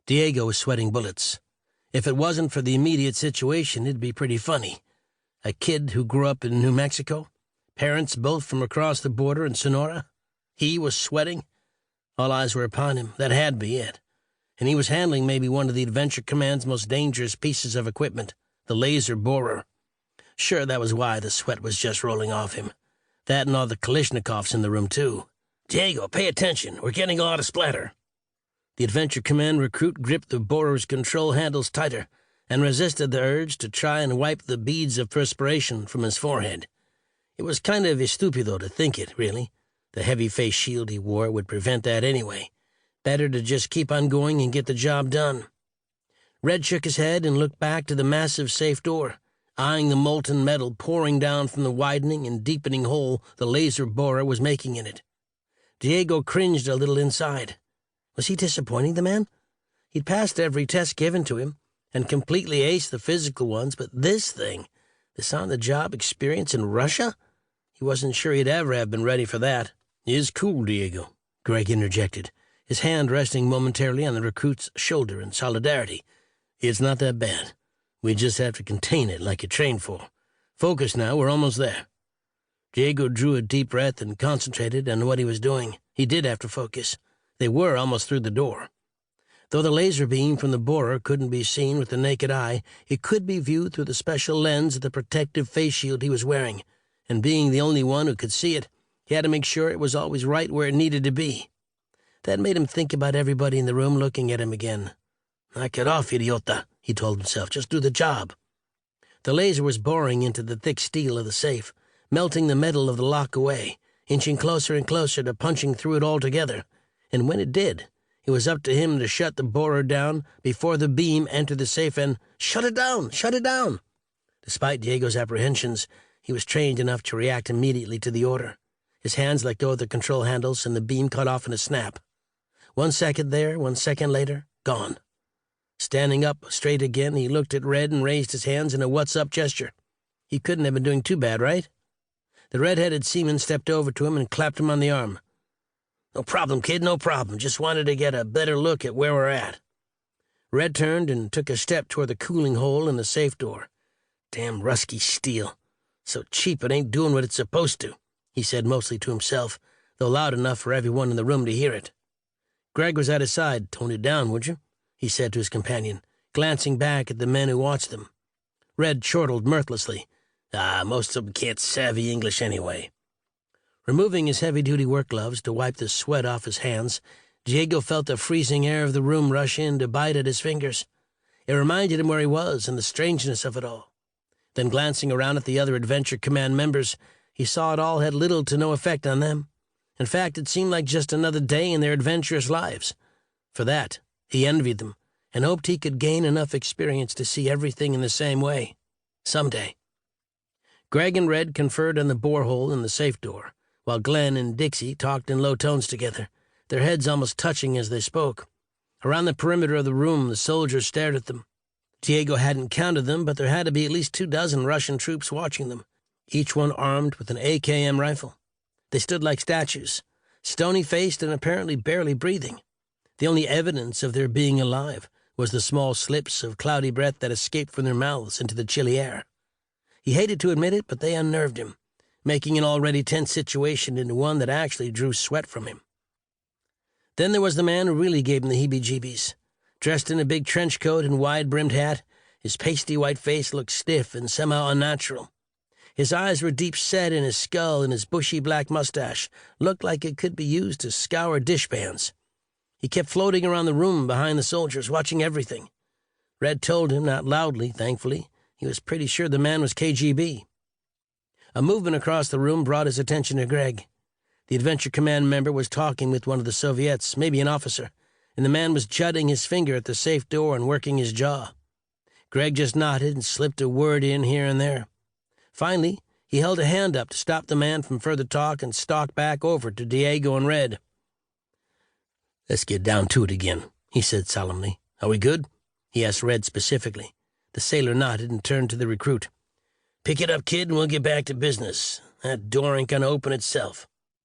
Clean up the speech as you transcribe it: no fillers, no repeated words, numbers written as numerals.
Diego was sweating bullets. If it wasn't for the immediate situation, it'd be pretty funny. A kid who grew up in New Mexico, parents both from across the border in Sonora. He was sweating. All eyes were upon him. That had to be it. And he was handling maybe one of the Adventure Command's most dangerous pieces of equipment, the laser borer. Sure, that was why the sweat was just rolling off him. That and all the Kalashnikovs in the room, too. "Diego, pay attention. We're getting a lot of splatter." The Adventure Command recruit gripped the borer's control handles tighter and resisted the urge to try and wipe the beads of perspiration from his forehead. It was kind of estupido to think it, really. The heavy face shield he wore would prevent that anyway. Better to just keep on going and get the job done. Red shook his head and looked back to the massive safe door, eyeing the molten metal pouring down from the widening and deepening hole the laser borer was making in it. Diego cringed a little inside. Was he disappointing the man? He'd passed every test given to him and completely aced the physical ones, but this thing, this on-the-job experience in Russia? He wasn't sure he'd ever have been ready for that. "It's cool, Diego," Greg interjected, his hand resting momentarily on the recruit's shoulder in solidarity. "It's not that bad. We just have to contain it like you trained for. Focus now, we're almost there." Diego drew a deep breath and concentrated on what he was doing. He did have to focus. They were almost through the door. Though the laser beam from the borer couldn't be seen with the naked eye, it could be viewed through the special lens of the protective face shield he was wearing, and being the only one who could see it, he had to make sure it was always right where it needed to be. That made him think about everybody in the room looking at him again. "Knock it off, idiota," he told himself. "Just do the job." The laser was boring into the thick steel of the safe, melting the metal of the lock away, inching closer and closer to punching through it altogether. And when it did, it was up to him to shut the borer down before the beam entered the safe and shut it down! Shut it down! Despite Diego's apprehensions, he was trained enough to react immediately to the order. His hands let go of the control handles, and the beam cut off in a snap. 1 second there, 1 second later, gone. Standing up straight again, he looked at Red and raised his hands in a what's-up gesture. He couldn't have been doing too bad, right? The red-headed seaman stepped over to him and clapped him on the arm. "No problem, kid, no problem. Just wanted to get a better look at where we're at." Red turned and took a step toward the cooling hole in the safe door. "Damn rusky steel. So cheap it ain't doing what it's supposed to," he said mostly to himself, though loud enough for everyone in the room to hear it. Greg was at his side. "Tone it down, would you?" he said to his companion, glancing back at the men who watched them. Red chortled mirthlessly. Most of them can't savvy English anyway." Removing his heavy-duty work gloves to wipe the sweat off his hands, Diego felt the freezing air of the room rush in to bite at his fingers. It reminded him where he was and the strangeness of it all. Then glancing around at the other Adventure Command members, he saw it all had little to no effect on them. In fact, it seemed like just another day in their adventurous lives. For that, he envied them and hoped he could gain enough experience to see everything in the same way. Someday. Greg and Red conferred on the borehole in the safe door, while Glenn and Dixie talked in low tones together, their heads almost touching as they spoke. Around the perimeter of the room, the soldiers stared at them. Diego hadn't counted them, but there had to be at least 24 Russian troops watching them, each one armed with an AKM rifle. They stood like statues, stony-faced and apparently barely breathing. The only evidence of their being alive was the small slips of cloudy breath that escaped from their mouths into the chilly air. He hated to admit it, but they unnerved him, making an already tense situation into one that actually drew sweat from him. Then there was the man who really gave him the heebie-jeebies. Dressed in a big trench coat and wide-brimmed hat, his pasty white face looked stiff and somehow unnatural. His eyes were deep-set in his skull, and his bushy black mustache looked like it could be used to scour dishpans. He kept floating around the room behind the soldiers, watching everything. Red told him, not loudly, thankfully, he was pretty sure the man was KGB. A movement across the room brought his attention to Greg. The Adventure Command member was talking with one of the Soviets, maybe an officer, and the man was jutting his finger at the safe door and working his jaw. Greg just nodded and slipped a word in here and there. Finally, he held a hand up to stop the man from further talk and stalked back over to Diego and Red. "Let's get down to it again," he said solemnly. "Are we good?" he asked Red specifically. The sailor nodded and turned to the recruit. "Pick it up, kid, and we'll get back to business. That door ain't gonna open itself."